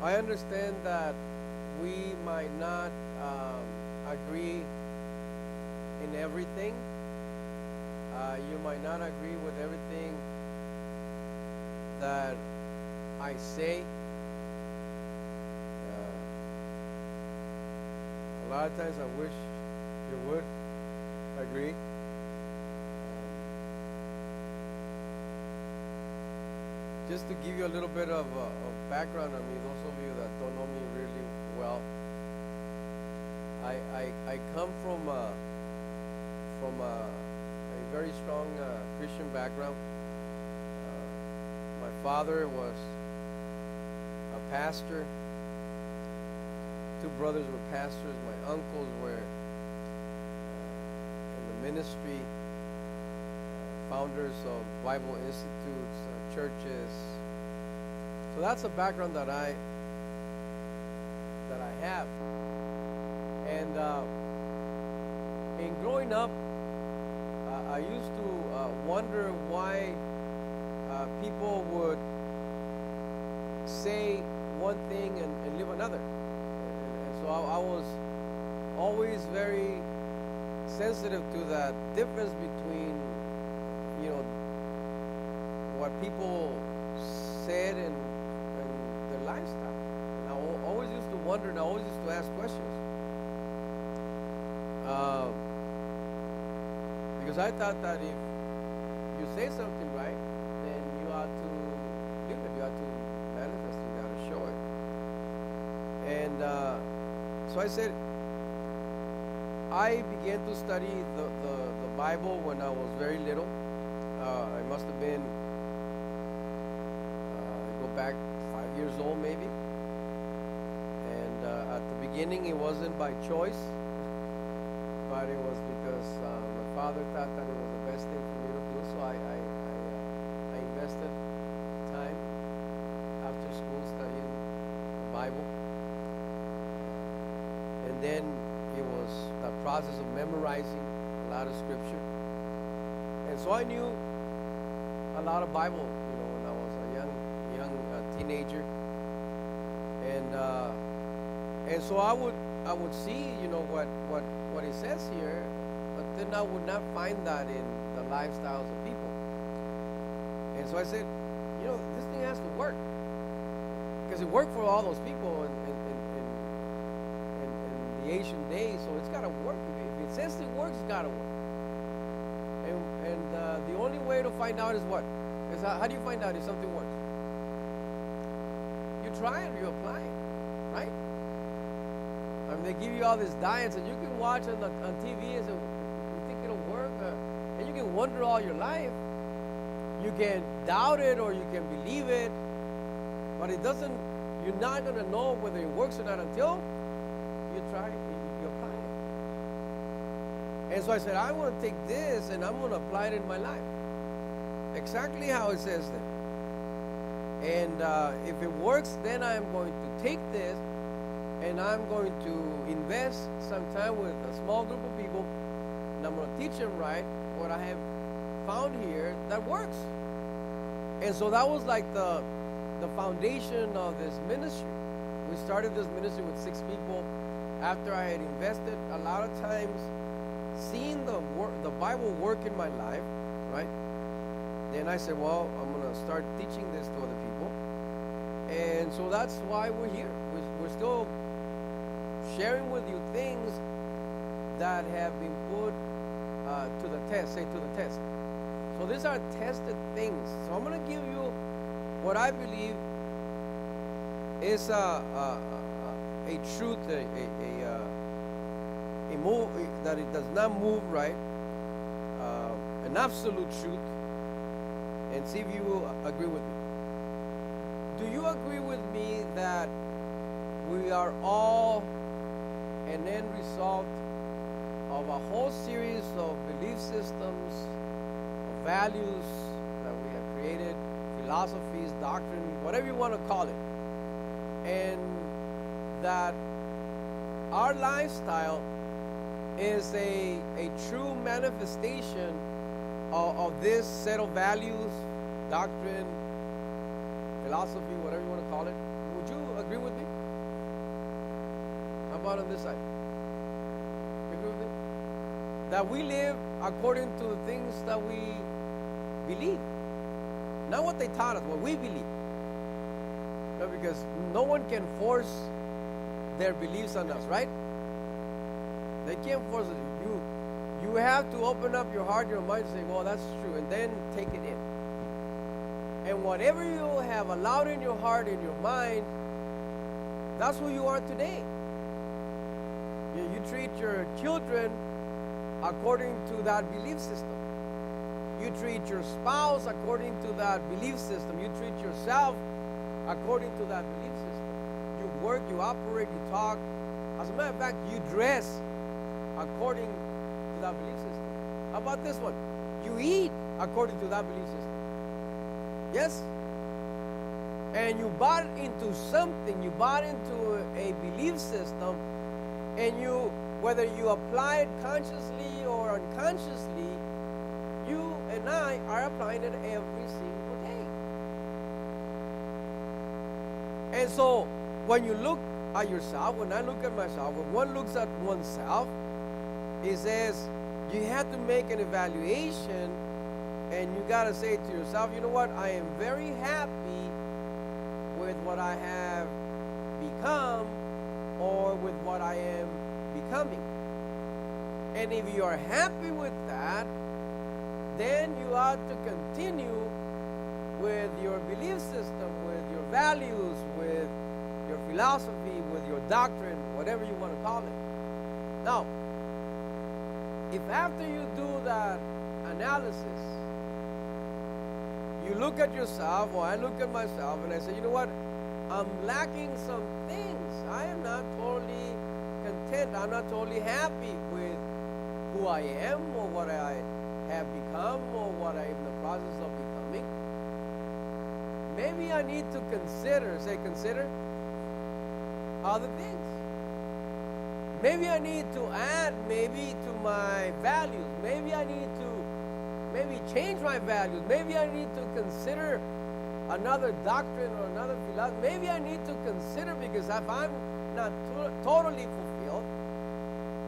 I understand that we might not agree in everything. You might not agree with everything that I say. A lot of times I wish you would agree. Just to give you a little bit of background on me, those of you that don't know me really well, I come from a very strong Christian background. My father was a pastor. Two brothers were pastors. My uncles were in the ministry, founders of Bible institutes, churches. So that's a background that I have. And in growing up, I used to wonder why people would say one thing and live another. And so I was always very sensitive to that difference between, what people said and their lifestyle. And I always used to wonder, and I always used to ask questions. Because I thought that if you say something right, then you ought to live it, you ought to manifest it, you ought to show it. And so I said, I began to study the Bible when I was very little. I must have been, I go back 5 years old maybe. And at the beginning it wasn't by choice, but it was because my father thought that it was the best thing for me to do. So I invested time after school studying the Bible. And then it was the process of memorizing a lot of scripture. And so I knew a lot of Bible, when I was a young teenager. And so I would see, what it says here, but then I would not find that in the lifestyles of people. And so I said, this thing has to work, because it worked for all those people in the ancient days, so it's got to work. If it says it works, it's got to work. And the only way to find out is what? Is how do you find out if something works? You try it, you apply it, right? I mean, they give you all these diets, and you can watch on TV and say, you think it'll work? And you can wonder all your life. You can doubt it or you can believe it, but you're not going to know whether it works or not until you try it, you apply it. And so I said, I want to take this and I'm going to apply it in my life. Exactly how it says there. And if it works, then I am going to take this and I'm going to invest some time with a small group of people, and I'm going to teach them right what I have found here that works. And so that was like the foundation of this ministry. We started this ministry with 6 people after I had invested a lot of times seeing the Bible work in my life, right? Then I said, well, I'm going to start teaching this to other people. And so that's why we're here. We're still sharing with you things that have been put to the test, say to the test. So these are tested things. So I'm going to give you what I believe is a truth, a move that it does not move, right? An absolute truth, and see if you agree with me. Do you agree with me that we are all an end result of a whole series of belief systems, of values that we have created, philosophies, doctrine, whatever you want to call it, and that our lifestyle is a true manifestation of this set of values, doctrine, philosophy, whatever you want to call it? Would you agree with me? How about on this side? You agree with me? That we live according to the things that we believe. Not what they taught us, what we believe. No, because no one can force their beliefs on us, right? They can't force it. You have to open up your heart, your mind, and say, well, that's true, and then take it in. And whatever you have allowed in your heart, in your mind, that's who you are today. You treat your children according to that belief system. You treat your spouse according to that belief system. You treat yourself according to that belief system. You work, you operate, you talk. As a matter of fact, you dress according to that belief system. How about this one? You eat according to that belief system. Yes? And you bought into something, you bought into a belief system, and whether you apply it consciously or unconsciously, you and I are applying it every single day. And so, when you look at yourself, when I look at myself, when one looks at oneself, it says you have to make an evaluation, and you got to say to yourself, you know what, I am very happy with what I have become or with what I am becoming. And if you are happy with that, then you ought to continue with your belief system, with your values, with your philosophy, with your doctrine, whatever you want to call it. Now, if after you do that analysis, you look at yourself, or I look at myself, and I say, you know what, I'm lacking some things. I am not totally content. I'm not totally happy with who I am or what I have become or what I'm in the process of becoming. Maybe I need to consider other things. Maybe I need to add to my values. Maybe I need to change my values. Maybe I need to consider another doctrine or another philosophy. Maybe I need to consider, because if I'm not totally fulfilled,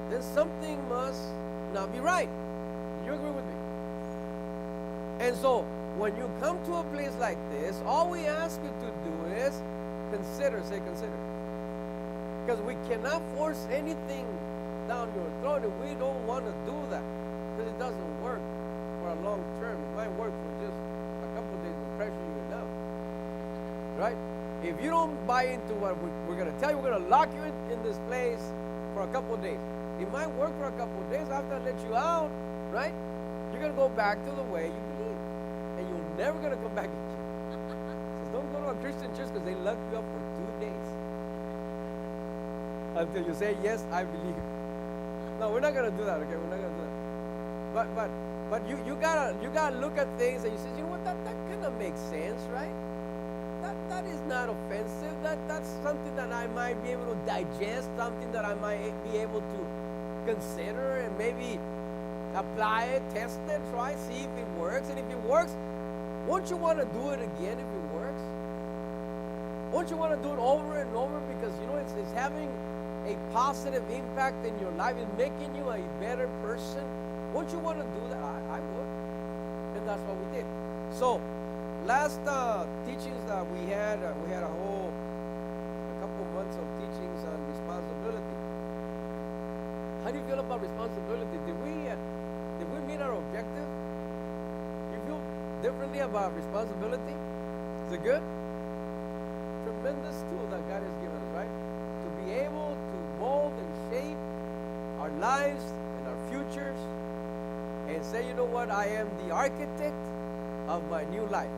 then something must not be right. You agree with me? And so, when you come to a place like this, all we ask you to do is consider. Because we cannot force anything down your throat, and we don't want to do that, because it doesn't work for a long term. It might work for just a couple of days to pressure you enough. Right? If you don't buy into what we're going to tell you, we're going to lock you in this place for a couple of days. It might work for a couple of days. After I let you out, right? You're going to go back to the way you believe. And you're never going to come back again. So don't go to a Christian church because they lock you up for 2 days. Until you say, yes, I believe. No, we're not going to do that, okay? We're not going to do that. But you gotta look at things and you say, you know what, that kind of makes sense, right? That is not offensive. That's something that I might be able to digest, something that I might be able to consider and maybe apply it, test it, try, see if it works. And if it works, won't you want to do it again if it works? Won't you want to do it over and over, because you know it's having a positive impact in your life, it's making you a better person? Won't you want to do that? I would. And that's what we did. So, last teachings that we had a couple months of teachings on responsibility. How do you feel about responsibility? Did we meet our objective? You feel differently about responsibility? Is it good? Tremendous tool that God has given us, right? To be able to mold and shape our lives and our futures, and say, you know what, I am the architect of my new life.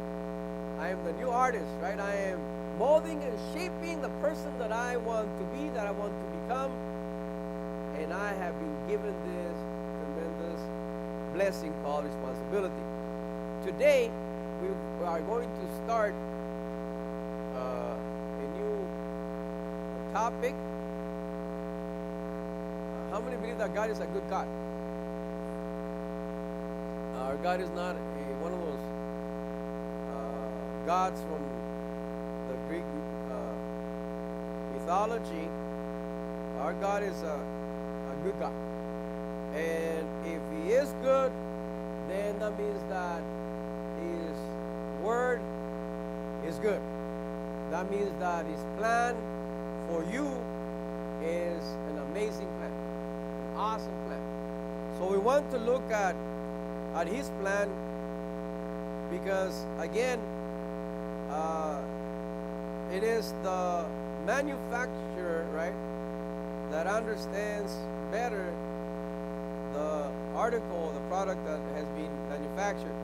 I am the new artist, right? I am molding and shaping the person that I want to be, that I want to become. And I have been given this tremendous blessing called responsibility. Today, we are going to start a new topic. How many believe that God is a good God? Our God is not one of those gods from the Greek mythology, our God is a good God. And if He is good, then that means that His word is good. That means that His plan for you is an amazing plan, an awesome plan. So we want to look at His plan because, again, it is the manufacturer, right, that understands better the article, the product that has been manufactured.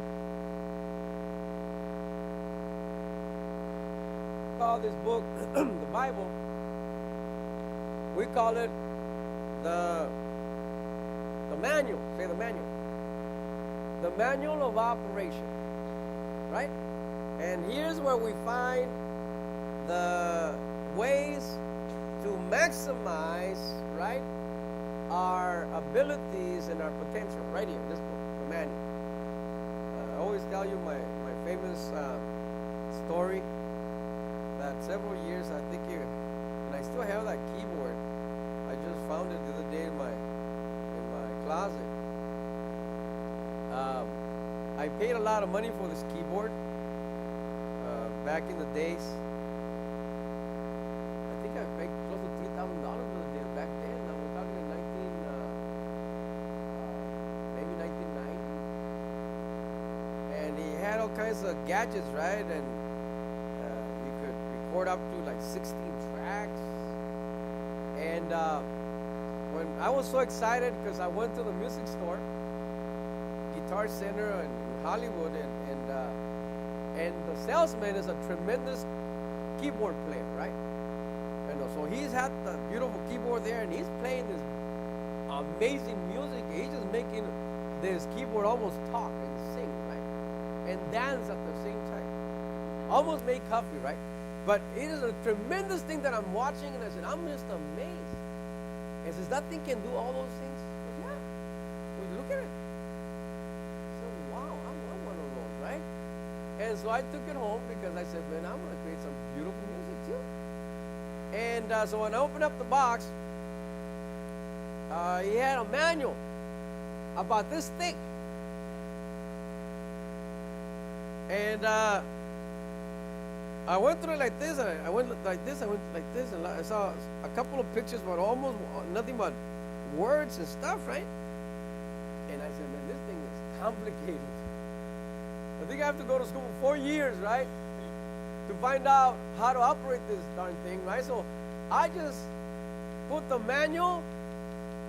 We call this book, the Bible, we call it the manual. Say the manual. The manual of operation, right? And here's where we find the ways to maximize, right, our abilities and our potential. Right here, this book, the manual. I always tell you my famous story that several years, I think, and I still have that keyboard. I just found it the other day in my closet. I paid a lot of money for this keyboard back in the days. I think I paid close to $3,000 for it back then. We're talking in maybe 1990. And he had all kinds of gadgets, right? And you could record up to like 16 tracks. And when I was so excited because I went to the music store, Guitar Center in Hollywood, and the salesman is a tremendous keyboard player, right? And so he's had the beautiful keyboard there, and he's playing this amazing music. He's just making this keyboard almost talk and sing, right? And dance at the same time. Almost make coffee, right? But it is a tremendous thing that I'm watching, and I said, I'm just amazed. And says, that thing can do all those things? I said, yeah. Well, look at it. I said, wow, I want one of those, right? And so I took it home because I said, man, I'm going to create some beautiful music too. And so when I opened up the box, he had a manual about this thick. And I went through it like this, and I went like this, I went like this, and I saw a couple of pictures, but almost nothing but words and stuff, right? And I said, man, this thing is complicated. I think I have to go to school for 4 years, right, to find out how to operate this darn thing, right? So I just put the manual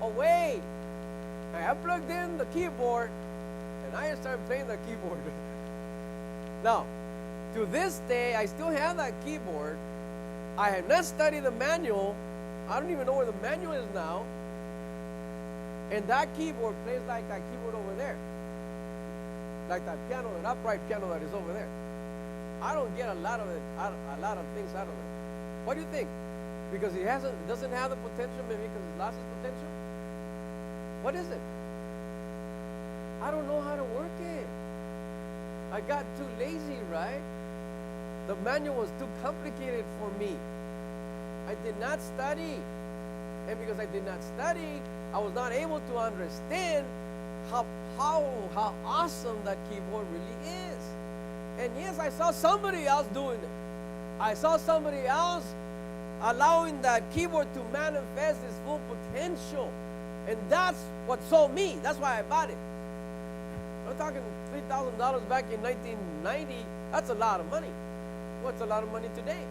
away. I plugged in the keyboard, and I started playing the keyboard. Now, to this day, I still have that keyboard. I have not studied the manual. I don't even know where the manual is now. And that keyboard plays like that keyboard over there. Like that piano, that upright piano that is over there. I don't get a lot of things out of it. What do you think? Because it doesn't have the potential, maybe because it lost its potential? What is it? I don't know how to work it. I got too lazy, right? The manual was too complicated for me. I did not study. And because I did not study, I was not able to understand how awesome that keyboard really is. And yes, I saw somebody else doing it. I saw somebody else allowing that keyboard to manifest its full potential. And that's what sold me. That's why I bought it. I'm talking $3,000 back in 1990. That's a lot of money. What's a lot of money today?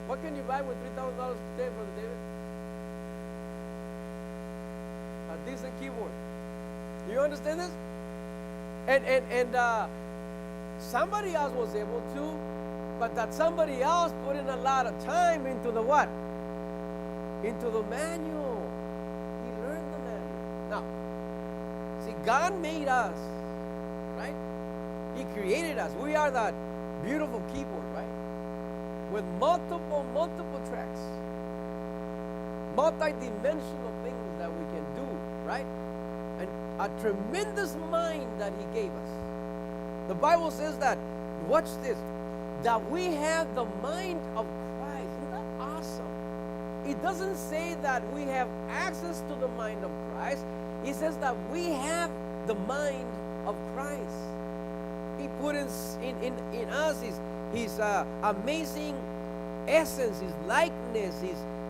What can you buy with $3,000 today, Brother David? A decent keyboard. Do you understand this? And somebody else was able to, but that somebody else put in a lot of time into the what? Into the manual. He learned the manual. Now, see, God made us, right? He created us. We are that beautiful keyboard, right? With multiple tracks. Multi-dimensional things that we can do, right? And a tremendous mind that He gave us. The Bible says that, watch this, that we have the mind of Christ. Isn't that awesome? it doesn't say that we have access to the mind of Christ. It says that we have the mind of Christ. He put in us his amazing essence, his likeness,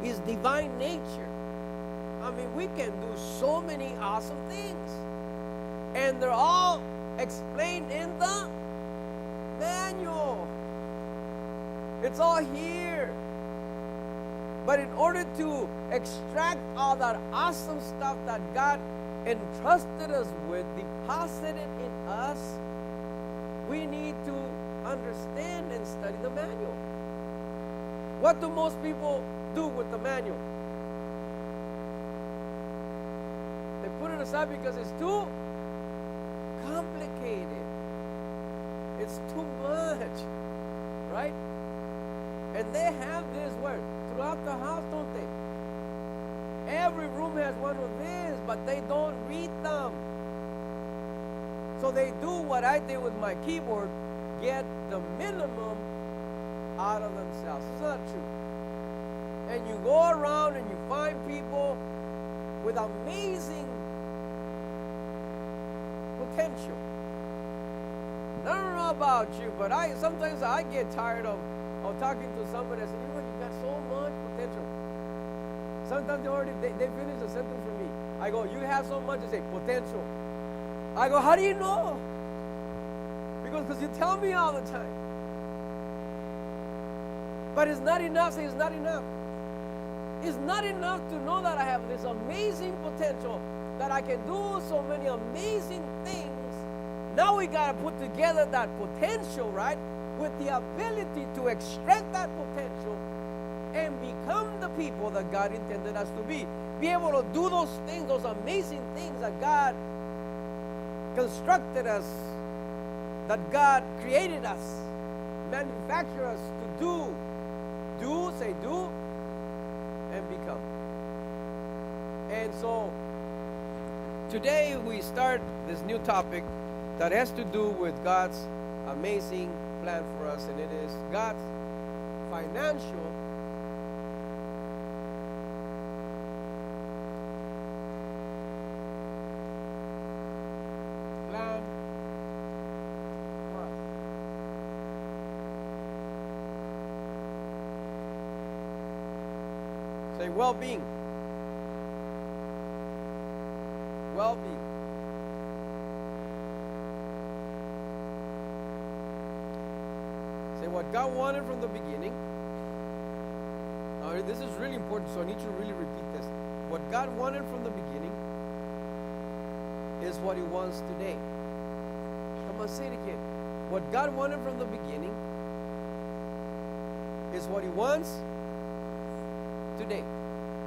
his divine nature. I mean, we can do so many awesome things. And they're all explained in the manual. It's all here. But in order to extract all that awesome stuff that God entrusted us with, deposited in us, we need to understand and study the manual. What do most people do with the manual? They put it aside because it's too complicated. It's too much, right? And they have this word throughout the house, don't they? Every room has one of these, but they don't read them. So they do what I did with my keyboard, get the minimum out of themselves. It's not true. And you go around and you find people with amazing potential. I don't know about you, but sometimes I get tired of talking to somebody and say, you know what, you got so much potential. Sometimes they finish the sentence for me. I go, you have so much, they say, potential. I go, how do you know? Because you tell me all the time. But it's not enough. Say, it's not enough. It's not enough to know that I have this amazing potential, that I can do so many amazing things. Now we got to put together that potential, right, with the ability to extract that potential and become the people that God intended us to be. Be able to do those things, those amazing things that God constructed us, that God created us, manufactured us to do. Do, say do, and become. And so today we start this new topic that has to do with God's amazing plan for us, and it is God's financial plan for us. Say well-being. Well-being. Say what God wanted from the beginning. Now this is really important, so I need you to really repeat this. What God wanted from the beginning is what He wants today. Come on, say it again. What God wanted from the beginning is what He wants today.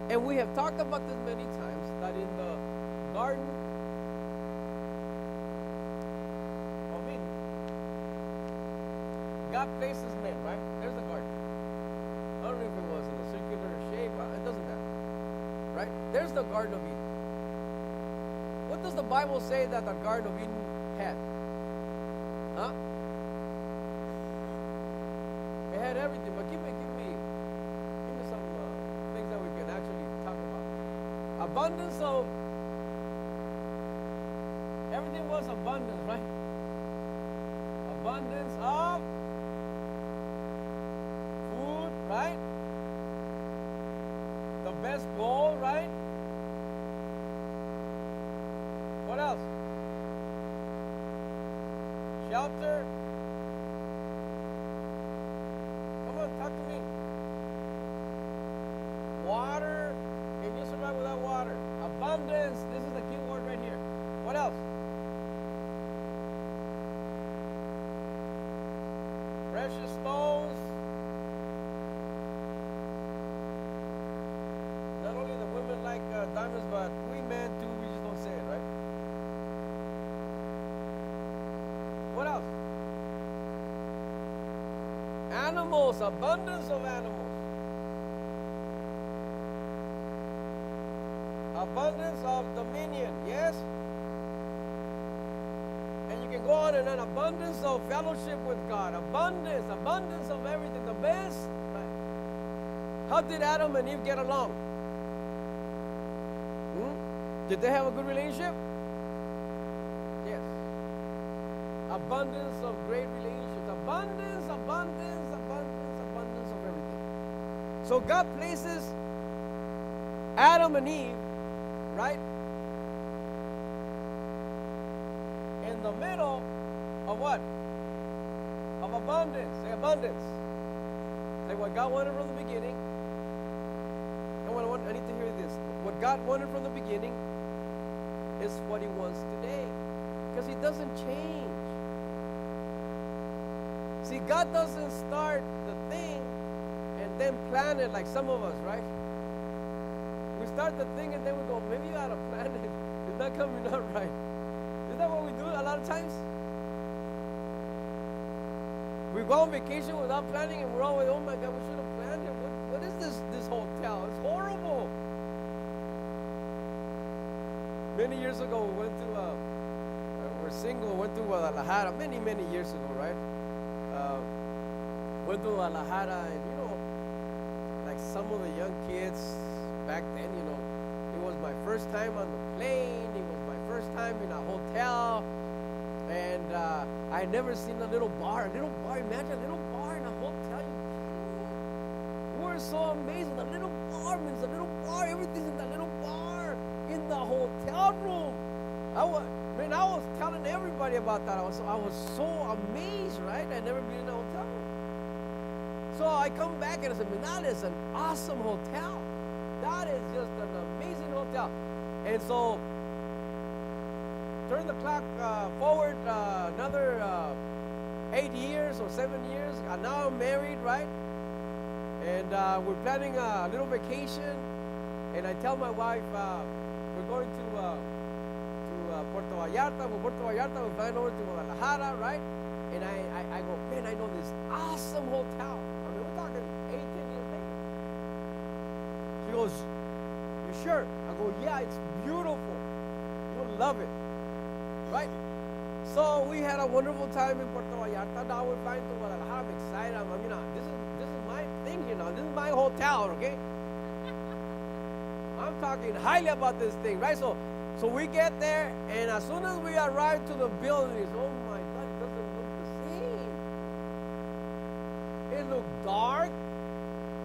And we have talked about this many times, that in the Garden of Eden, God places men, right? There's the garden. I don't know if it was in a circular shape, it doesn't matter. Right? There's the Garden of Eden. What does the Bible say that the Garden of Eden had? Huh? It had everything, but give me some things that we can actually talk about. Abundance of everything was abundance, right? Abundance of food, right? The best gold, right? What else? Shelter. Come on, talk to me. Water. Can you survive without water? Abundance. This is the key word right here. What else? Precious stones. Not only the women like diamonds, but we men too. We just don't say it, right? What else? Animals. Abundance of animals. Abundance of dominion. Yes? And you can go on and on. Abundance of fellowship with God. Abundance of everything. The best. Right? How did Adam and Eve get along? Did they have a good relationship? Yes. Abundance of great relationships. Abundance of everything. So God places Adam and Eve, right, in the middle of what? Of abundance. Say abundance. Say what God wanted from the beginning. I need to hear this. What God wanted from the beginning is what He wants today, because He doesn't change. See, God doesn't start the thing and then plan it like some of us, right? We start the thing and then we go, maybe you ought to plan it. It's not coming out right. Isn't that what we do a lot of times? We go on vacation without planning and we're always, oh my God, we should have planned it. What is this hotel? It's horrible. Many years ago, we went to, we're single, went to Guadalajara, many years ago, right? Went to Guadalajara, and like some of the young kids back then, it was my first time on the plane, it was my first time in a hotel, and I had never seen a little bar. Imagine a little bar in a hotel. We were so amazed. The little bar means a little bar. Everything's in the little bar in the hotel room. I was telling everybody about that. I was so amazed, right? I'd never been in a hotel room. So I come back and I said, man, that is an awesome hotel. That is just an amazing hotel. And so turn the clock forward another 8 years or 7 years. And now I'm married, right? And we're planning a little vacation. And I tell my wife, we're going to Puerto Vallarta. From Puerto Vallarta, we're flying over to Guadalajara, right? And I go, man, I know this awesome hotel. I mean, we're talking 8, 10 years later. She goes, you sure? I go, yeah, it's beautiful. You'll love it, right? So we had a wonderful time in Puerto Vallarta. Now we're flying to Guadalajara. I'm excited. This is my thing here now. This is my hotel, okay? I'm talking highly about this thing, right? So we get there, and as soon as we arrive to the building, oh my God, it doesn't look the same. It looked dark.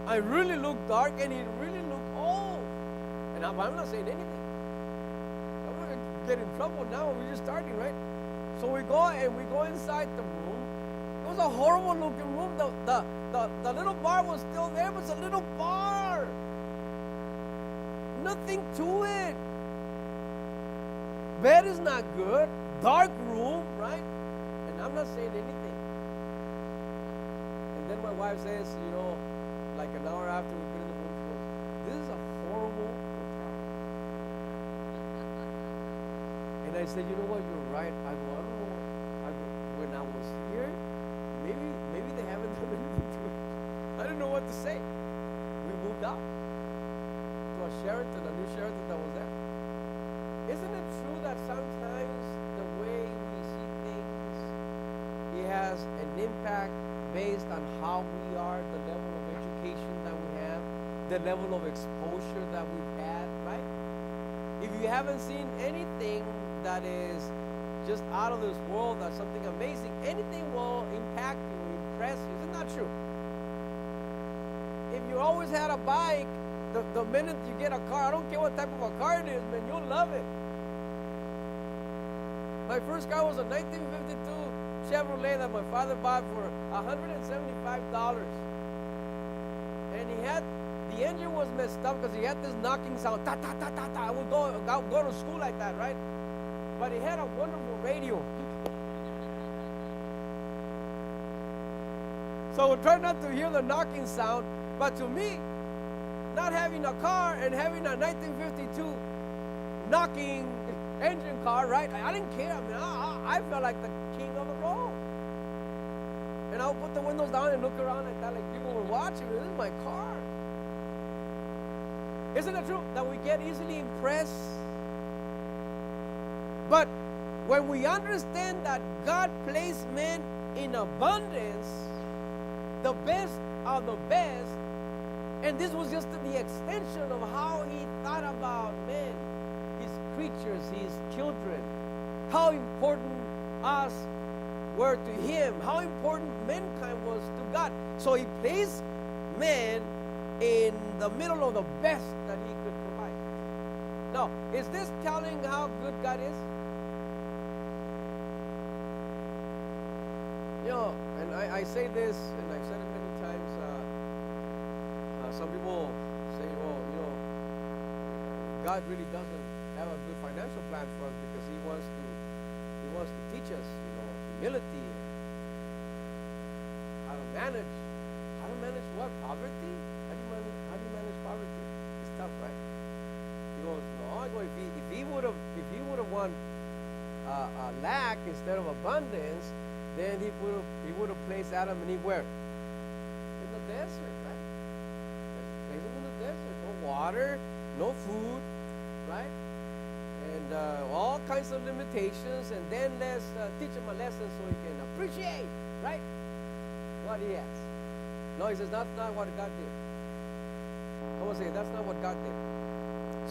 I really looked dark, and it really looked old. And I'm not saying anything. I'm not going to get in trouble now. We're just starting, right? So we go inside the room. It was a horrible looking room. The little bar was still there, but it's a little bar. Nothing to it. Bed is not good. Dark room, right? And I'm not saying anything. And then my wife says, like an hour after we've been in the room, she goes, this is a horrible hotel. And I said, you know what, you're right. I don't know. When I was here, maybe they haven't done anything to it. I didn't know what to say. We moved out to a new Sheraton that was there. Isn't it true that sometimes the way we see things, it has an impact based on how we are, the level of education that we have, the level of exposure that we've had, right? If you haven't seen anything that is just out of this world, that's something amazing, anything will impact you, impress you. Isn't that true? If you always had a bike, the minute you get a car, I don't care what type of a car it is, man, you'll love it. My first car was a 1952 Chevrolet that my father bought for $175. And the engine was messed up because he had this knocking sound. Ta, ta, ta, ta, ta. I would go to school like that, right? But he had a wonderful radio. So we try not to hear the knocking sound. But to me, not having a car and having a 1952 knocking engine car, right? I didn't care. I mean, I felt like the king of the road. And I would put the windows down and look around like that, like people were watching. This is my car. Isn't it true that we get easily impressed? But when we understand that God placed men in abundance, the best of the best, And this was just the extension of how he thought about men, his creatures, his children, how important us were to him, how important mankind was to God. So he placed man in the middle of the best that he could provide. Now, is this telling how good God is? You know, and I say this, and I've said it many times. Some people say, well, you know, God really doesn't have a good financial plan for us because He wants to teach us, you know, humility, how to manage what? Poverty? How do you manage poverty? It's tough, right? He goes, no. I go, if he would have won lack instead of abundance, then he would have placed Adam and Eve where? In the desert, right? Place them in the desert. No water, no food, right? And all kinds of limitations. And then let's teach him a lesson so he can appreciate, right, what he has. No, he says that's not what God did. I want to say that's not what God did.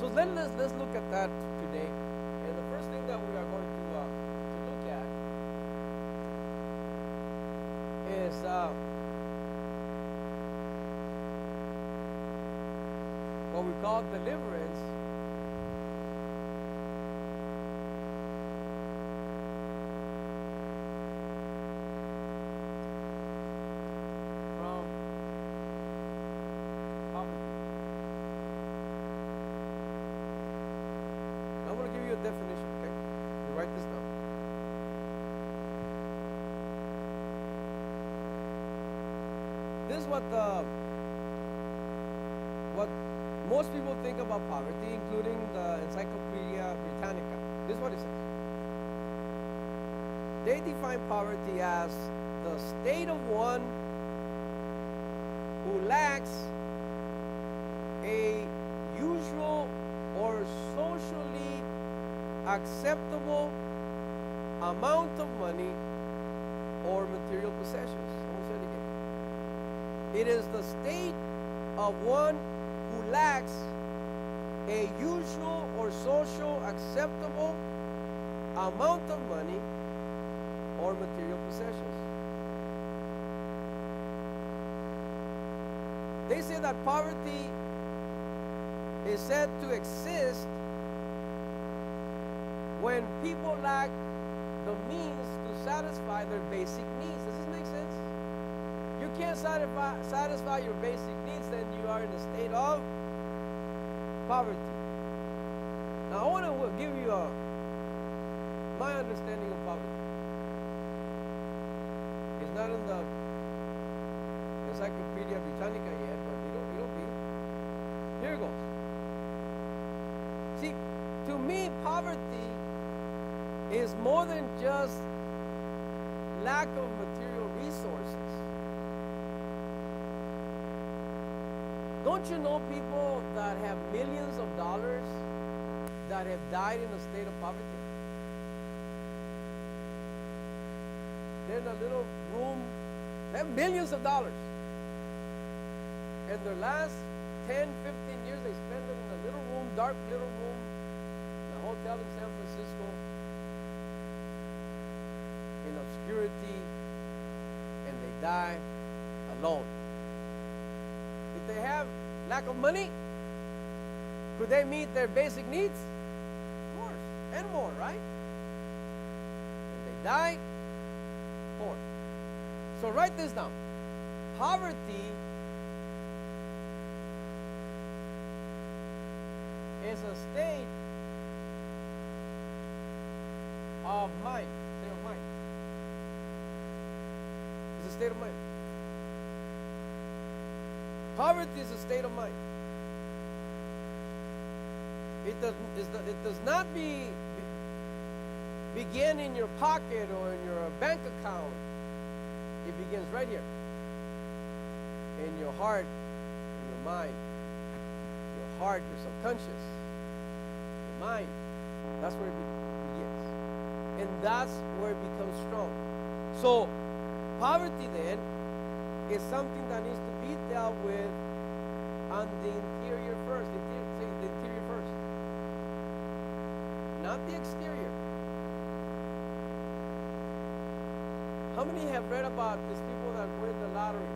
So let's look at that today. And the first thing that we are going to look at is what we call deliverance from poverty. I'm going to give you a definition, okay? You write this down. This is what most people think about poverty, including the Encyclopedia Britannica. This is what it says. They define poverty as the state of one who lacks a usual or socially acceptable amount of money or material possessions. I'll say it again. It is the state of one who lacks a usual or social acceptable amount of money or material possessions. They say that poverty is said to exist when people lack the means to satisfy their basic needs. Does this make sense? You can't satisfy your basic needs, then you are in a state of poverty. Now I want to give you my understanding of poverty. It's not in the Encyclopedia Britannica yet, but it'll be. Here it goes. See, to me, poverty is more than just lack of material resources. Don't you know people that have millions of dollars that have died in a state of poverty? They're in a little room, they have millions of dollars. And their last 10, 15 years, they spend it in a little room, dark little room, in a hotel in San Francisco, in obscurity, and they die alone. If they have lack of money, could they meet their basic needs? Of course, and more, right? If they die, poor. So write this down. Poverty is a state of mind. State of mind. It's a state of mind. Poverty is a state of mind. It does not begin in your pocket or in your bank account. It begins right here. In your heart, in your mind. Your heart, your subconscious. Your mind. That's where it begins. And that's where it becomes strong. So, poverty then is something that needs to be dealt with on the interior first. Say the interior first. Not the exterior. How many have read about these people that win the lottery?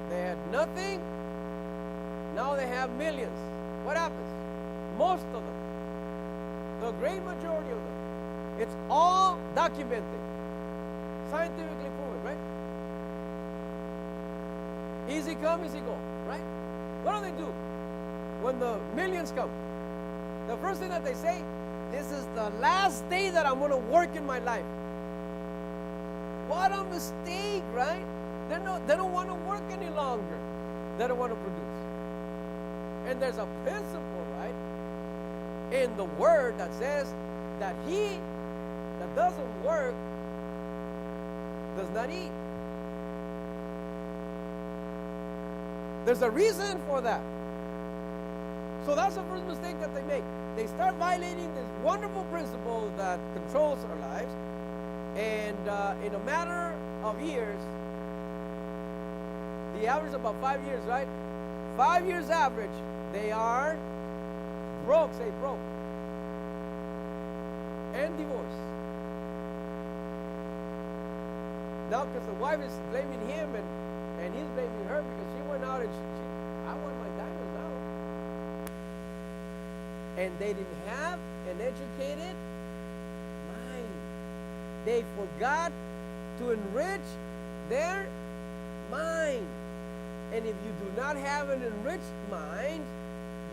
They had nothing, now they have millions. What happens? Most of them, the great majority of them, it's all documented, scientifically proven, right? Easy come, easy go, right? What do they do when the millions come? The first thing that they say, this is the last day that I'm going to work in my life. What a mistake, right? They don't want to work any longer. They don't want to produce. And there's a principle, right, in the word that says that he that doesn't work does not eat. There's a reason for that. So that's the first mistake that they make. They start violating this wonderful principle that controls our lives, and in a matter of years, the average is about 5 years, right? 5 years average, they are broke, say broke, and divorced. Now, because the wife is blaming him and he's blaming her because she went out and I want my diamonds now. And they didn't have an educated mind. They forgot to enrich their mind. And if you do not have an enriched mind,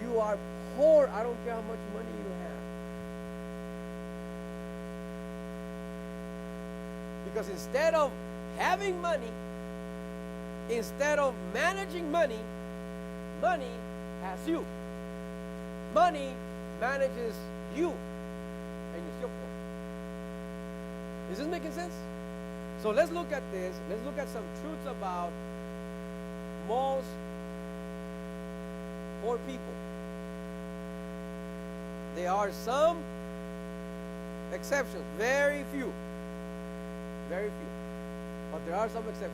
you are poor. I don't care how much money you have. Because instead of having money, instead of managing money, money has you. Money manages you, and you're still poor. Is this making sense? So let's look at this. Let's look at some truths about most poor people. There are some exceptions, very few. Very few. But there are some exceptions.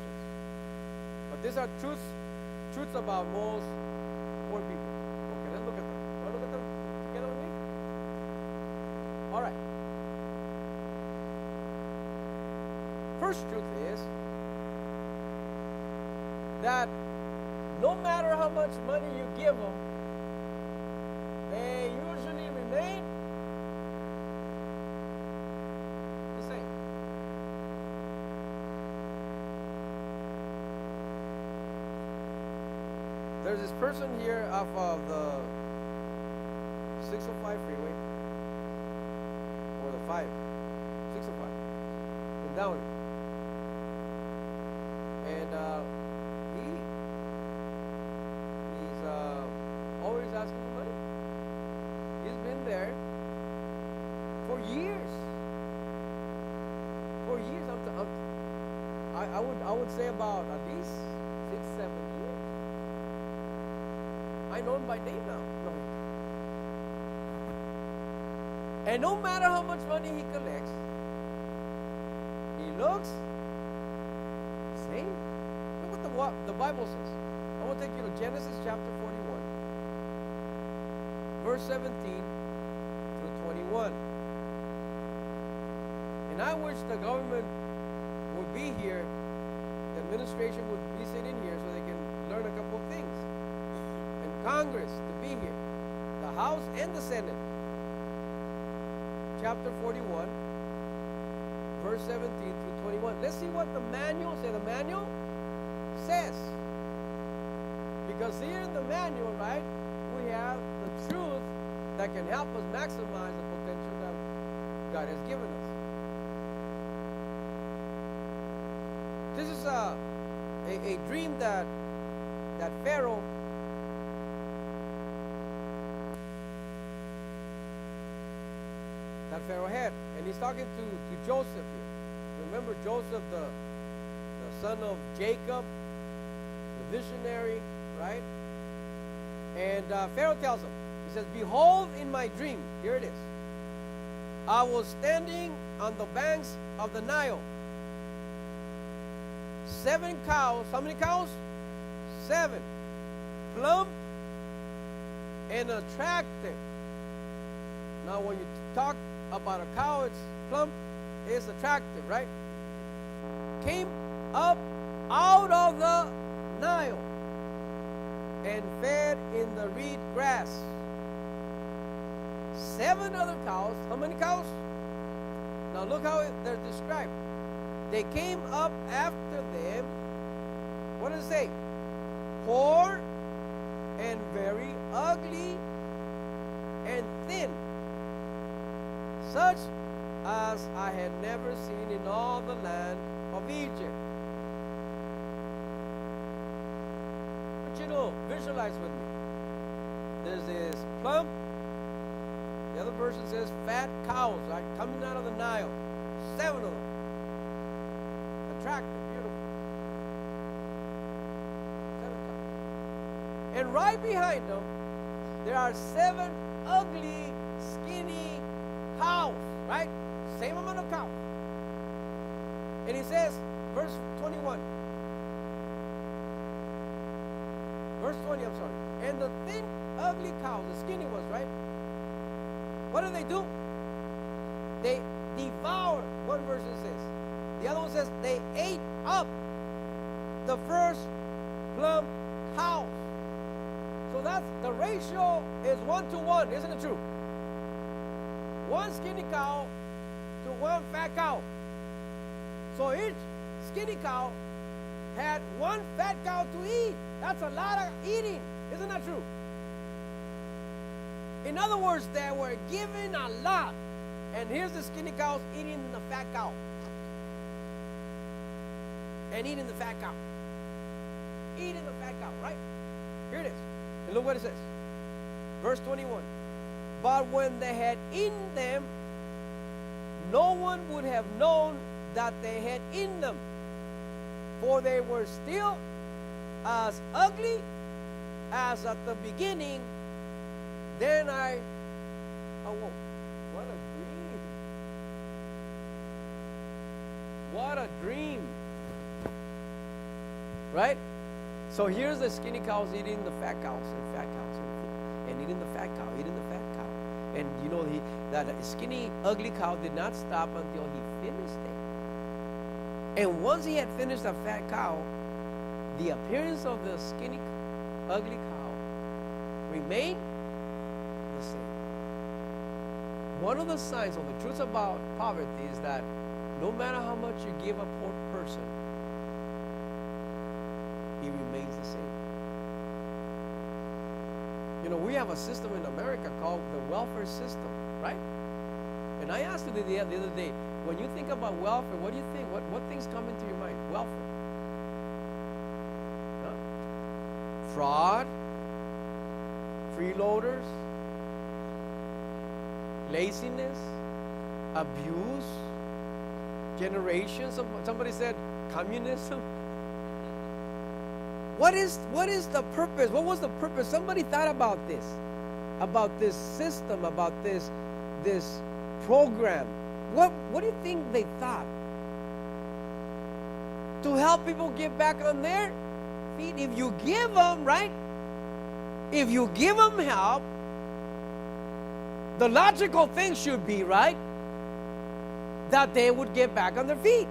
But these are truths about most poor people. Okay, let's look at them. Want to look at them together with me? All right. First truth is that no matter how much money you give them, they usually remain the same. There's this person here off of the 605 freeway, or the 605, in Downey. And he's always asking for money. He's been there for years. For years, I would say about at least 6-7 years. I know him by name now. No. And no matter how much money he collects, he looks same. Look what the Bible says. I want to take you to Genesis chapter 41, verse 17 through 21. And I wish the government would be here, the administration would be sitting here so they can learn a couple of things. And Congress to be here, the House and the Senate. Chapter 41, verse 17 through 21. Let's see what the manual says. Because here in the manual, right, we have the truth that can help us maximize the potential that God has given us. This is a dream that Pharaoh had. And he's talking to Joseph here. Remember Joseph, the son of Jacob, the visionary, right? And Pharaoh tells him, he says, behold in my dream, here it is, I was standing on the banks of the Nile. 7 cows, how many cows? 7. Plump and attractive. Now, when you talk about a cow, it's plump, it's attractive, right? Came up out of the Nile and fed in the reed grass. 7 other cows. How many cows? Now look how they're described. They came up after them. What does it say? Poor and very ugly and thin, such as I had never seen in all the land of Egypt. But you know, visualize with me. There's this plump. The other person says fat cows, right, coming out of the Nile. 7 of them. Attractive, beautiful. 7 cows. And right behind them, there are 7 ugly, skinny cows, right? Same amount of cows. And he says, verse 21. Verse 20, I'm sorry. And the thin, ugly cows, the skinny ones, right? What do? They devoured. One version says. The other one says they ate up the first plump cows. So that's the ratio is 1 to 1, isn't it true? 1 skinny cow to 1 fat cow. So each skinny cow had 1 fat cow to eat. That's a lot of eating. Isn't that true? In other words, they were given a lot. And here's the skinny cows eating the fat cow. And eating the fat cow. Eating the fat cow, right? Here it is. And look what it says. Verse 21. But when they had eaten them, no one would have known that they had eaten them, for they were still as ugly as at the beginning. Then I awoke. What a dream. What a dream. Right? So here's the skinny cows eating the fat cows and fat cows and eating the fat cow, eating the fat cow. And you know, that skinny, ugly cow did not stop until he finished it. And once he had finished the fat cow, the appearance of the skinny, ugly cow remained the same. One of the signs of the truth about poverty is that no matter how much you give a poor person, he remains the same. You know, we have a system in America called the welfare system, right? And I asked you the other day, when you think about welfare, what do you think? What things come into your mind? Welfare. Huh? Fraud, freeloaders, laziness, abuse, generations. Somebody said communism. What is the purpose? What was the purpose? Somebody thought about this system, about this program. What do you think they thought? To help people get back on their feet. If you give them, right? If you give them help, the logical thing should be, right, that they would get back on their feet.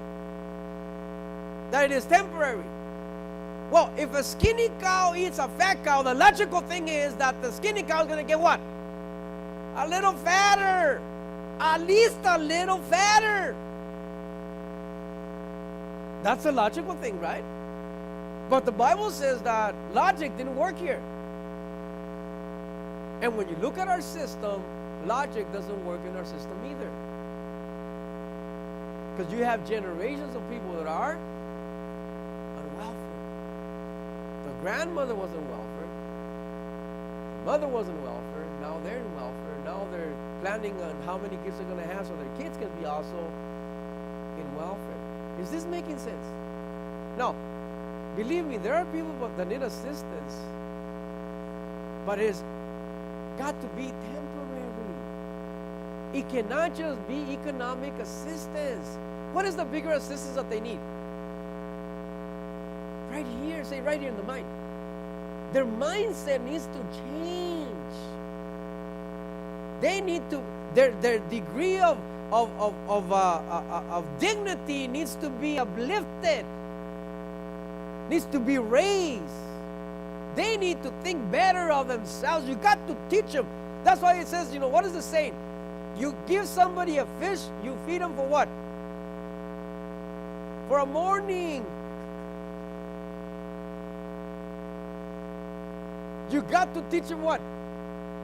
That it is temporary. Well, if a skinny cow eats a fat cow, the logical thing is that the skinny cow is going to get what? A little fatter. At least a little fatter. That's the logical thing, right? But the Bible says that logic didn't work here. And when you look at our system, logic doesn't work in our system either. Because you have generations of people that are on welfare. The grandmother was on welfare. The mother was on welfare. Now they're in welfare. Now they're planning on how many kids they're going to have so their kids can be also in welfare. Is this making sense? Now, believe me, there are people that need assistance, but it's got to be temporary. It cannot just be economic assistance. What is the bigger assistance that they need? Right here, say right here in the mind. Their mindset needs to change. They need to, their degree of dignity needs to be uplifted, needs to be raised. They need to think better of themselves. You got to teach them. That's why it says, what is the saying? You give somebody a fish, you feed them for what? For a morning. You got to teach them what?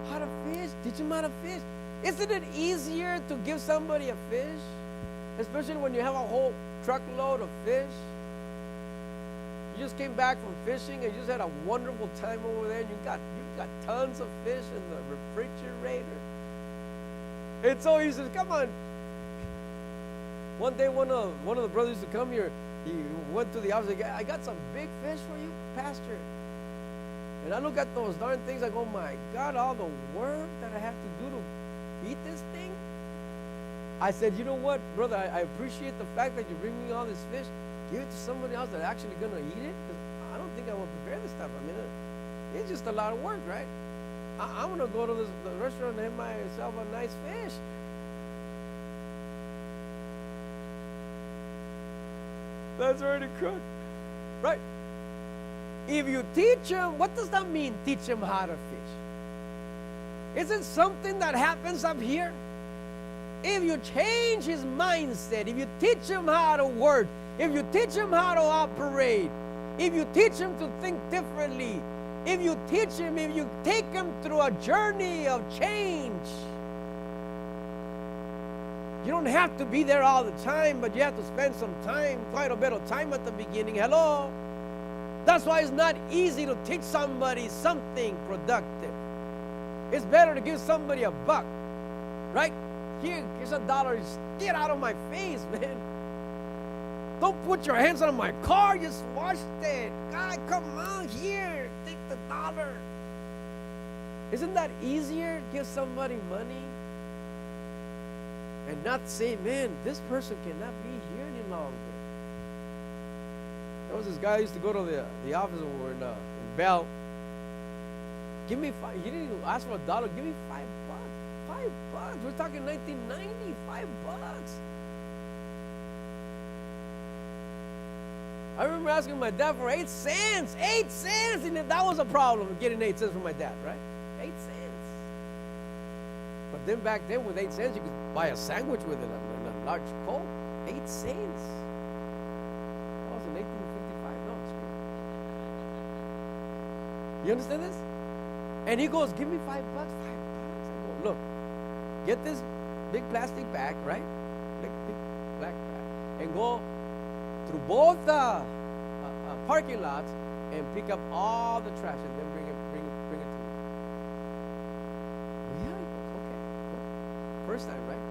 How to fish. Teach them how to fish. Isn't it easier to give somebody a fish? Especially when you have a whole truckload of fish. You just came back from fishing and you just had a wonderful time over there, and you've got tons of fish in the refrigerator. And so he says, come on. One day one of the brothers used to come here. He went to the office and said, I got some big fish for you, Pastor. And I look at those darn things, I go, my God, all the work that I have to do to eat this thing. I said, you know what, brother, I appreciate the fact that you bring me all this fish. Give it to somebody else that's actually going to eat it, because I don't think I will prepare this stuff. I mean, it's just a lot of work, right? I'm going to go to the restaurant and have myself a nice fish. That's already cooked, right? If you teach them, what does that mean, teach them how to fish? Is it something that happens up here? If you change his mindset, if you teach him how to work, if you teach him how to operate, if you teach him to think differently, if you teach him, if you take him through a journey of change, you don't have to be there all the time, but you have to spend some time, quite a bit of time at the beginning. Hello? That's why it's not easy to teach somebody something productive. It's better to give somebody a buck, right? Here's $1. Get out of my face, man. Don't put your hands on my car. Just wash it. God, come on here. Take the $1. Isn't that easier? Give somebody money and not say, man, this person cannot be here any longer. There was this guy who used to go to the office when we were in Bell. Give me $5. He didn't even ask for $1. Give me $5. $5. We're talking 1990. $5. I remember asking my dad for 8 cents. 8 cents! And that was a problem, getting 8 cents from my dad, right? 8 cents. But then back then, with 8 cents, you could buy a sandwich with it, a large Coke. 8 cents. That was in 1855. No, it's crazy. You understand this? And he goes, give me $5. $5. I go, look, get this big plastic bag, right? Big black bag. And go through both the parking lots and pick up all the trash and then bring it to me. Well, yeah, okay. First time, right?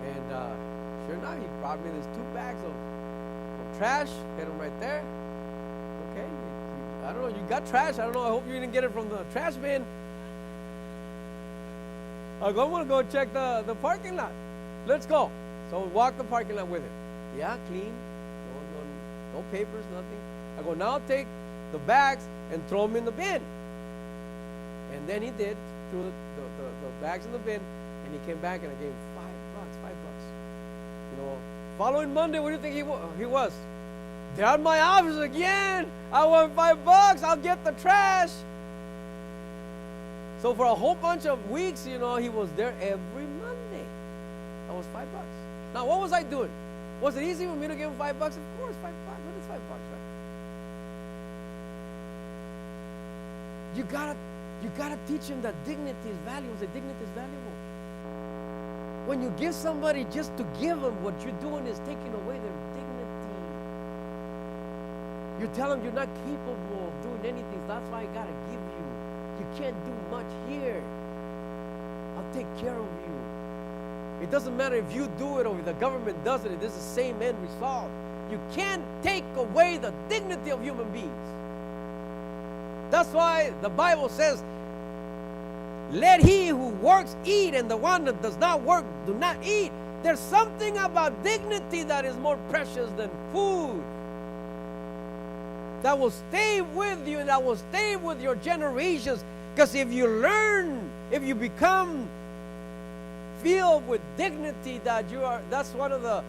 And sure enough, he brought me these 2 bags of trash. Get them right there. Okay. I don't know. You got trash. I don't know. I hope you didn't get it from the trash bin. I go, I'm going to go check the parking lot. Let's go. So we walk the parking lot with it. Yeah, clean. No papers, nothing. I go, now take the bags and throw them in the bin. And then he did, threw the bags in the bin, and he came back and I gave him $5. Following Monday, what do you think he was? They're at my office again. I want $5. I'll get the trash. So for a whole bunch of weeks, he was there every Monday. That was $5. Now, what was I doing? Was it easy for me to give him $5? Of course, $5. What is $5, right? You gotta teach him that dignity is valuable. The dignity is valuable. When you give somebody just to give them, what you're doing is taking away their dignity. You tell them you're not capable of doing anything. That's why I gotta give you. You can't do much here. I'll take care of you. It doesn't matter if you do it or if the government does it. It is the same end result. You can't take away the dignity of human beings. That's why the Bible says, let he who works eat, and the one that does not work do not eat. There's something about dignity that is more precious than food. that will stay with you and that will stay with your generations. Because if you learn, if you become filled with dignity, that's one of the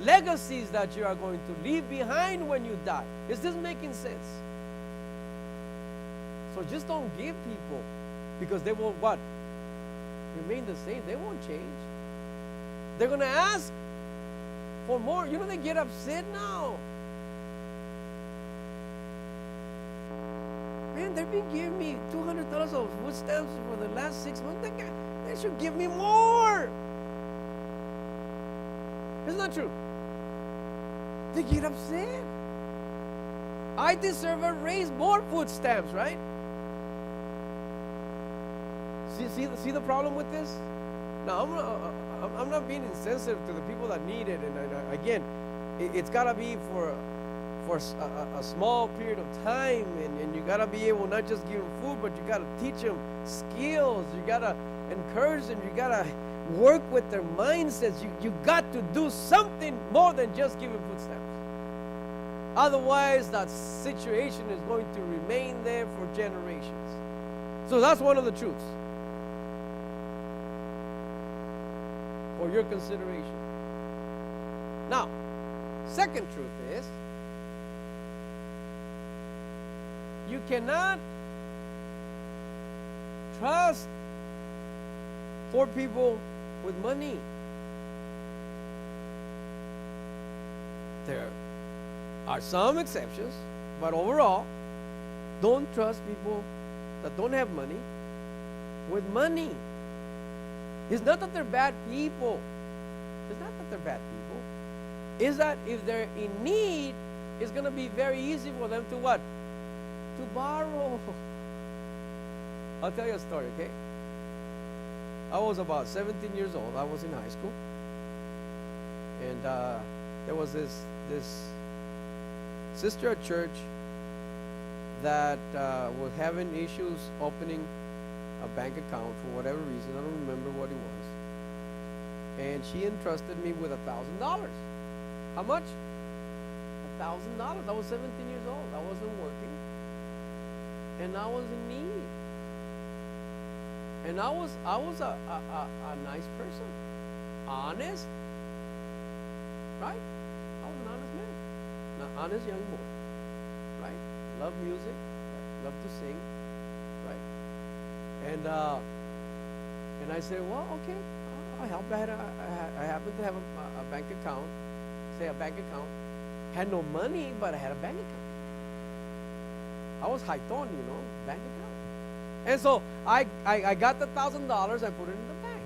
legacies that you are going to leave behind when you die. Is this making sense? So just don't give people, because they will what? Remain the same. They won't change. They're going to ask for more. You know, they get upset now. Man, they've been giving me $200 of food stamps for the last 6 months. They should give me more. Isn't that true? They get upset. I deserve a raise, more food stamps, right? See the problem with this? Now, I'm not being insensitive to the people that need it. And again, it's got to be for a small period of time. And you got to be able not just give them food, but you got to teach them skills. You got to encourage them. You got to work with their mindsets. You got to do something more than just giving food stamps. Otherwise, that situation is going to remain there for generations. So that's one of the truths for your consideration. Now, second truth is, you cannot trust poor people with money. There are some exceptions, but overall, don't trust people that don't have money with money. It's not that they're bad people. It's not that they're bad people. It's that if they're in need, it's going to be very easy for them to what? To borrow. I'll tell you a story, okay? I was about 17 years old. I was in high school. And there was this sister at church that was having issues opening a bank account for whatever reason. I don't remember what it was. And she entrusted me with $1,000. How much? $1,000. I was 17 years old. I wasn't working. And I was in need. And I was a nice person. Honest. Right? I was an honest man. An honest young boy. Right? Love music. Love to sing. Right? And I said, well, okay, I'll help. I happened to have a bank account. Say a bank account. Had no money, but I had a bank account. I was high tone, bank account. And so I got the $1,000, I put it in the bank.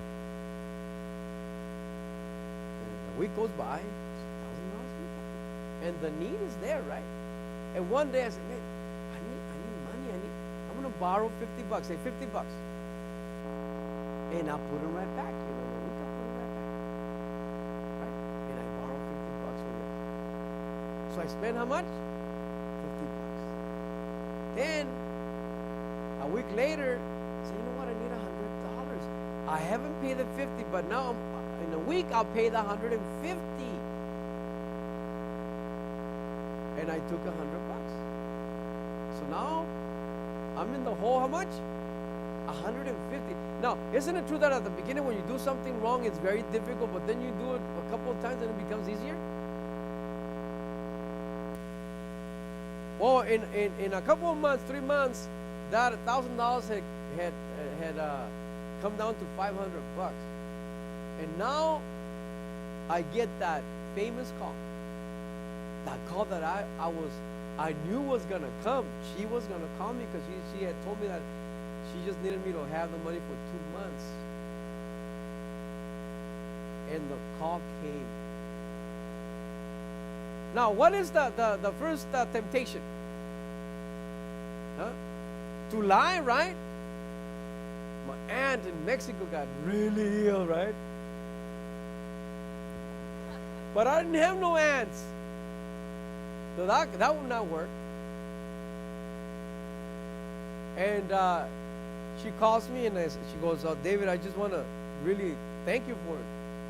And a week goes by, $1,000 in the bank. And the need is there, right? And one day I said, man, I need money. I'm gonna borrow $50, say $50. And I'll put it right back, a week I'll put it right back. Right? And I borrow $50 from it. So I spent how much? $50. Then a week later, I said, you know what? I need $100. I haven't paid the $50, but now in a week I'll pay the $150. And I took $100. So now I'm in the hole. How much? $150. Now, isn't it true that at the beginning when you do something wrong, it's very difficult, but then you do it a couple of times and it becomes easier? Well, in a couple of months, 3 months, that $1,000 had come down to $500. And now I get that famous call. That call that I knew was gonna come. She was gonna call me because she had told me that she just needed me to have the money for 2 months. And the call came. Now, what is the first temptation? Huh? To lie, right? My aunt in Mexico got really ill, right? But I didn't have no aunts. So that would not work. And she calls me and she goes, oh, David, I just want to really thank you for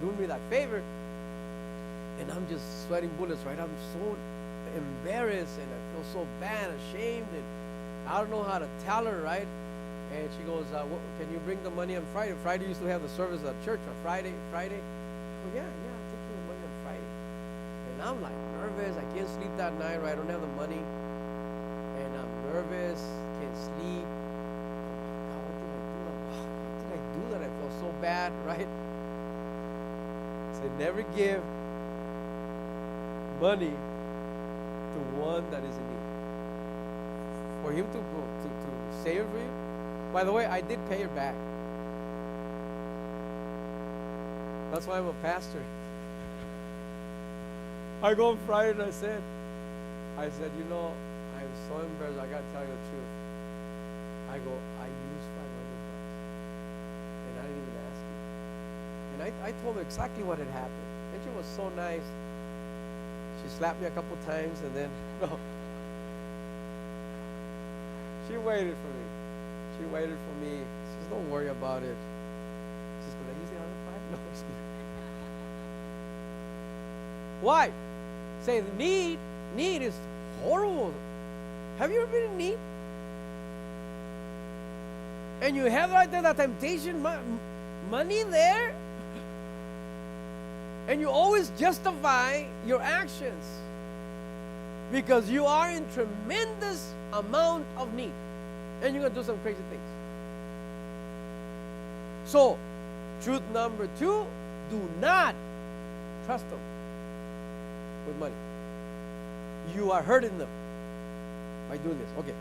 doing me that favor. And I'm just sweating bullets, right? embarrassed, and I feel so bad, ashamed, and I don't know how to tell her, right? And she goes, can you bring the money on Friday? Friday used to have the service at church on Friday. Oh, yeah, I'll take you the money on Friday. And I'm like nervous. I can't sleep that night, right? I don't have the money. And I'm nervous, can't sleep. Oh, what did I do that I feel so bad, right? So never give money to one that is in need. For him to save it for you. By the way, I did pay her back. That's why I'm a pastor. I go on Friday and I said, I'm so embarrassed. I got to tell you the truth. I go, I used $500. And I didn't even ask you. And I told her exactly what had happened. And she was so nice. She slapped me a couple times and then, she waited for me. She waited for me. She says, don't worry about it. She says, will I use the other $5? No, excuse me. Why? Say the need is horrible. Have you ever been in need? And you have right there that temptation, money there, and you always justify your actions because you are in tremendous amount of need, and you're going to do some crazy things. So, truth number 2, do not trust them with money. You are hurting them by doing this. Okay.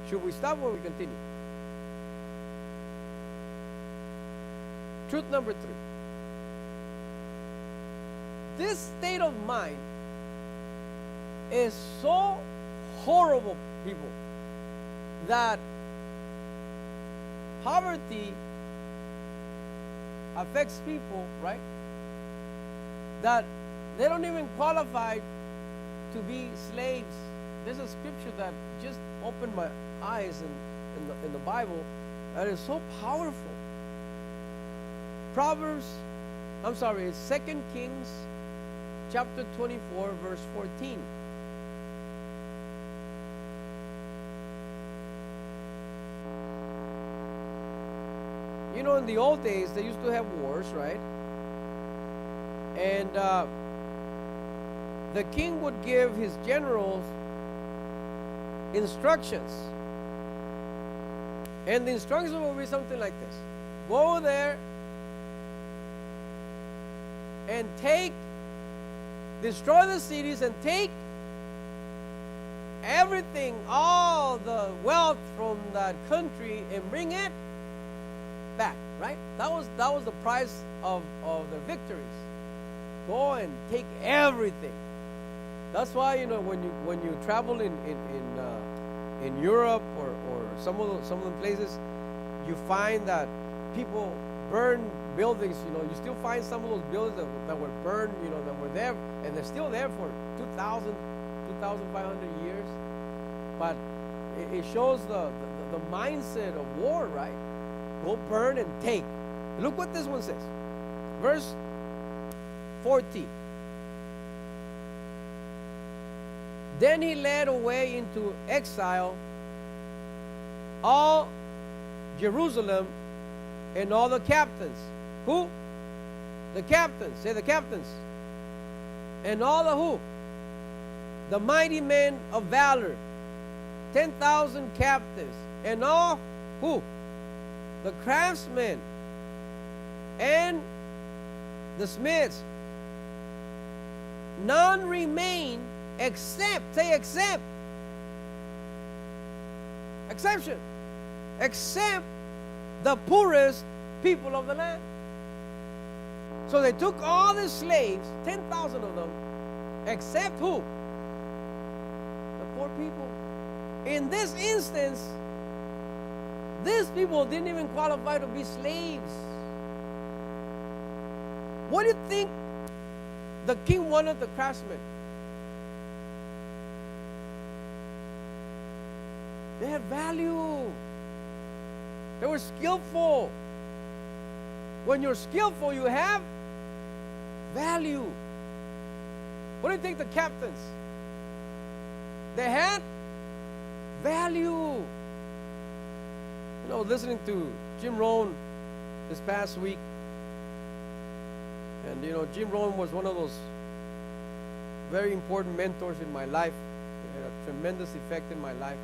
Should we stop or we continue? Truth number 3. This state of mind is so horrible, people, that poverty affects people, right? That they don't even qualify to be slaves. There's a scripture that just opened my eyes in the Bible that is so powerful. It's 2 Kings chapter 24, verse 14. You know, in the old days, they used to have wars, right? And the king would give his generals instructions. And the instructions would be something like this. Go there and destroy the cities and take everything, all the wealth from that country and bring it back, right? That was the price of the victories. Go and take everything. That's why, when you travel in Europe or some of the places, you find that people burn buildings. You still find some of those buildings that were burned, that were there, and they're still there for 2,500 years. But it shows the mindset of war, right? Go burn and take. Look what this one says. Verse 14. Then he led away into exile all Jerusalem and all the captains. Who? The captains. Say the captains. And all the who? The mighty men of valor. 10,000 captives. And all who? The craftsmen and the smiths. None remain except the poorest people of the land. So they took all the slaves, 10,000 of them, except who? The poor people. In this instance, these people didn't even qualify to be slaves. What do you think the king wanted the craftsmen? They had value. They were skillful. When you're skillful, you have value. What do you think the captains? They had value. Listening to Jim Rohn this past week. And Jim Rohn was one of those very important mentors in my life. He had a tremendous effect in my life.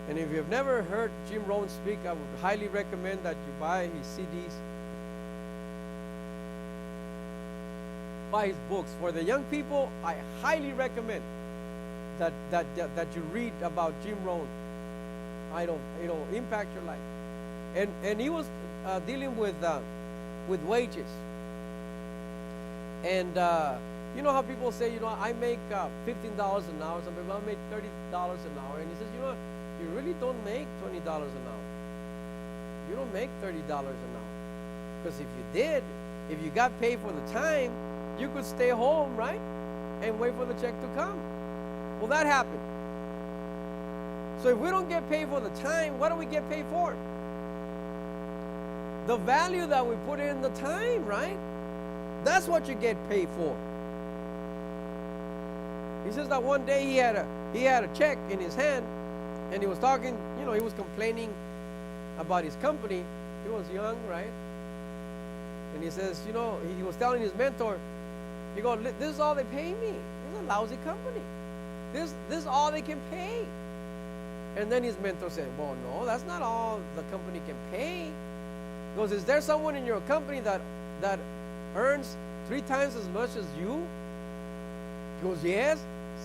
And if you've never heard Jim Rohn speak, I would highly recommend that you buy his CDs, buy his books. For the young people, I highly recommend that you read about Jim Rohn. It'll impact your life. And he was dealing with wages. And you know how people say, I make $15 an hour. Some people, I make $30 an hour. And he says, you really don't make $20 an hour. You don't make $30 an hour. Because if you did, if you got paid for the time, you could stay home, right? And wait for the check to come. Well, that happened. So if we don't get paid for the time, what do we get paid for? The value that we put in the time, right? That's what you get paid for. He says that one day he had a check in his hand, and he was talking, he was complaining about his company. He was young, right? And he says, he was telling his mentor, he goes, this is all they pay me. This is a lousy company. This is all they can pay. And then his mentor said, well, no, that's not all the company can pay. He goes, is there someone in your company that earns 3 times as much as you? He goes, yes.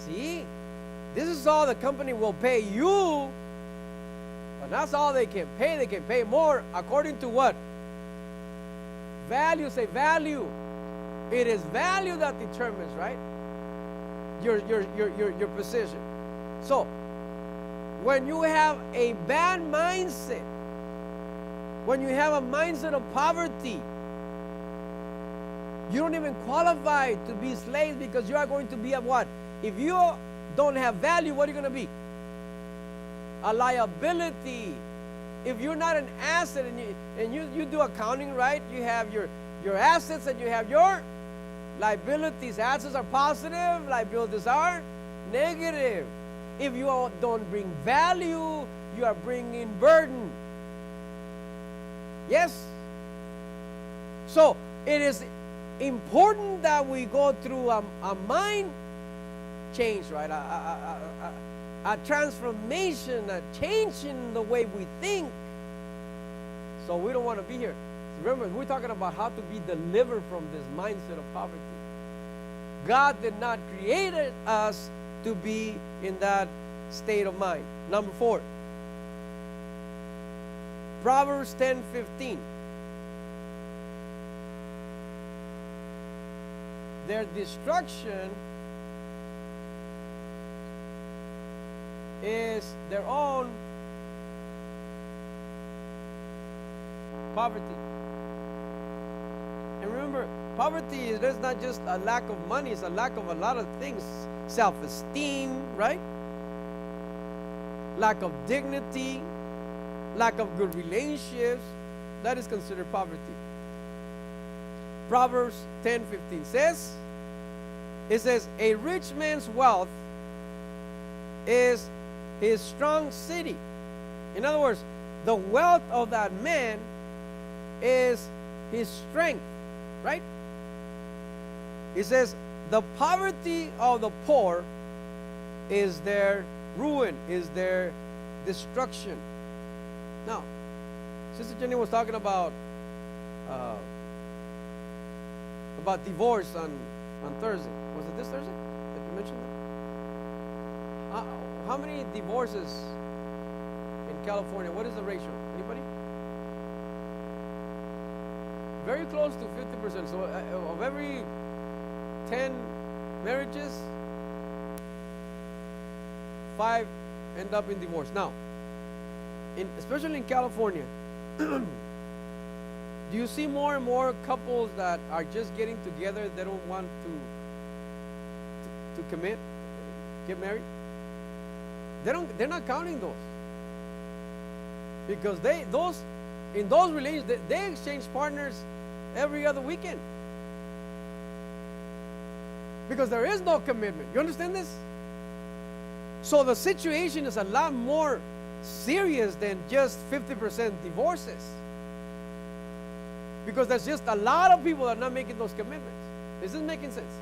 See, this is all the company will pay you, but that's all they can pay. They can pay more according to what? Value. Say value. It is value that determines, right? Your position. So when you have a bad mindset, when you have a mindset of poverty, you don't even qualify to be slaves, because you are going to be a what? If you don't have value, what are you going to be? A liability. If you're not an asset, and you do accounting, right? You have your assets and you have your liabilities. Assets are positive, liabilities are negative. If you don't bring value, you are bringing burden. Yes? So it is important that we go through a mind change, right? A transformation, a change in the way we think. So we don't want to be here. Remember, we're talking about how to be delivered from this mindset of poverty. God did not create us to be in that state of mind. Number 4, Proverbs 10:15. Their destruction is their own poverty. And remember, poverty is not just a lack of money, it's a lack of a lot of things. Self-esteem, right? Lack of dignity, lack of good relationships. That is considered poverty. Proverbs 10:15 says, it says, a rich man's wealth is his strong city. In other words, the wealth of that man is his strength, right? It says, the poverty of the poor is their ruin, is their destruction. Now, Sister Jenny was talking about divorce on Thursday. Was it this Thursday that you mentioned that? How many divorces in California? What is the ratio? Anybody? Very close to 50%. So of every 10 marriages, 5 end up in divorce. Now, especially in California, do you see more and more couples that are just getting together? They don't want to commit, get married. They're not counting those, because in those relations they exchange partners every other weekend, because there is no commitment. You understand this? So the situation is a lot more serious than just 50% divorces. Because there's just a lot of people that are not making those commitments. Is this making sense?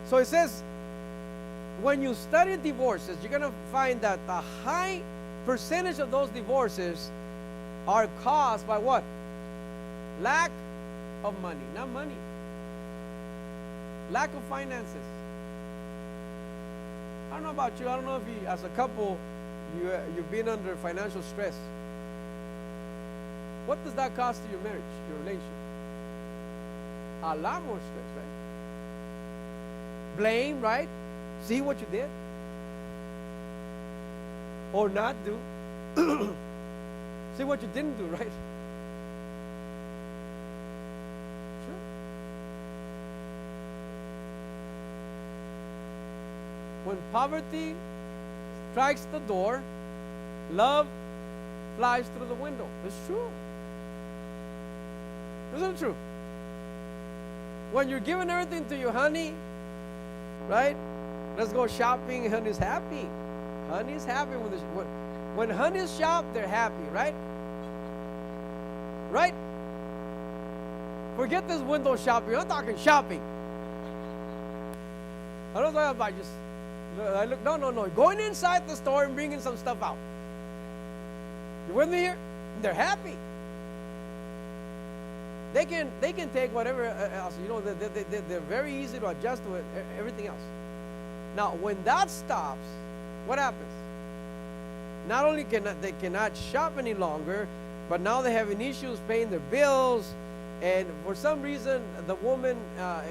So it says, when you study divorces, you're going to find that a high percentage of those divorces are caused by what? Lack of money. Not money. Lack of finances. I don't know about you. I don't know if you, as a couple, you've been under financial stress. What does that cost to your marriage, your relationship? A lot more stress, right? Blame, right? See what you did? Or not do. See what you didn't do, right? Sure. When poverty strikes the door, love flies through the window. It's true. Isn't it true? When you're giving everything to your honey, right? Let's go shopping. Honey's happy. Honey's happy when honey's shop, they're happy, right? Right? Forget this window shopping. I'm talking shopping. I'm not talking about just. No. Going inside the store and bringing some stuff out. You with me here? They're happy. They can take whatever else. You know, they're very easy to adjust to everything else. Now, when that stops, what happens? Not only they cannot shop any longer, but now they're having issues paying their bills, and for some reason, the woman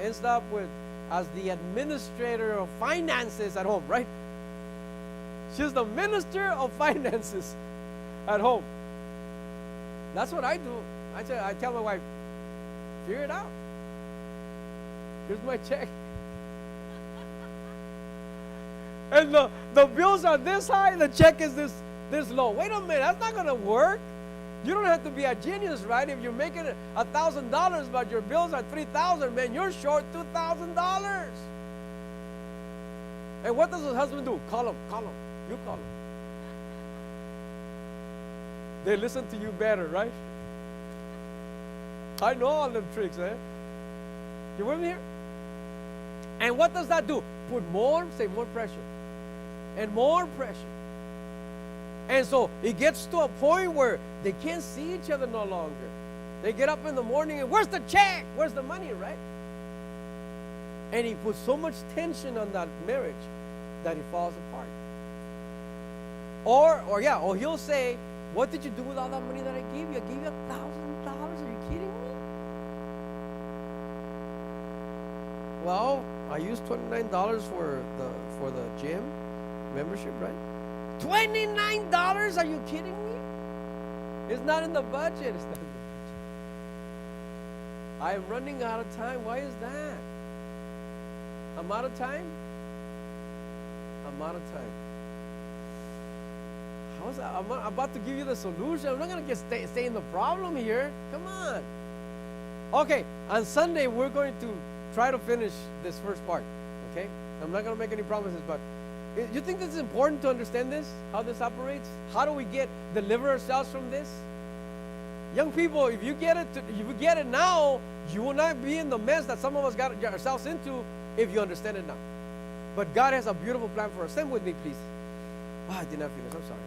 ends up as the administrator of finances at home, right? She's the minister of finances at home. That's what I do. I tell my wife, figure it out. Here's my check. And the bills are this high, the check is this low. Wait a minute, that's not going to work. You don't have to be a genius, right? If you're making $1,000, but your bills are $3,000, man, you're short $2,000. And what does the husband do? Call him. You call him. They listen to you better, right? I know all them tricks, eh? You with me here? And what does that do? Put more pressure. And more pressure. And so it gets to a point where they can't see each other no longer. They get up in the morning and where's the check? Where's the money, right? And he puts so much tension on that marriage that it falls apart. Or he'll say, what did you do with all that money that I gave you? I gave you $1,000. Are you kidding me? Well, I used $29 for the gym membership, right? $29? Are you kidding me? It's not in the budget. It's not in the budget. I am running out of time. Why is that? I'm out of time? I'm out of time. How's that? I'm about to give you the solution. I'm not going to stay in the problem here. Come on. Okay, on Sunday, we're going to try to finish this first part. Okay? I'm not going to make any promises, but you think this is important to understand this? How this operates? How do we deliver ourselves from this? Young people, if you get it now, you will not be in the mess that some of us got ourselves into if you understand it now. But God has a beautiful plan for us. Stand with me, please. I did not finish. I'm sorry.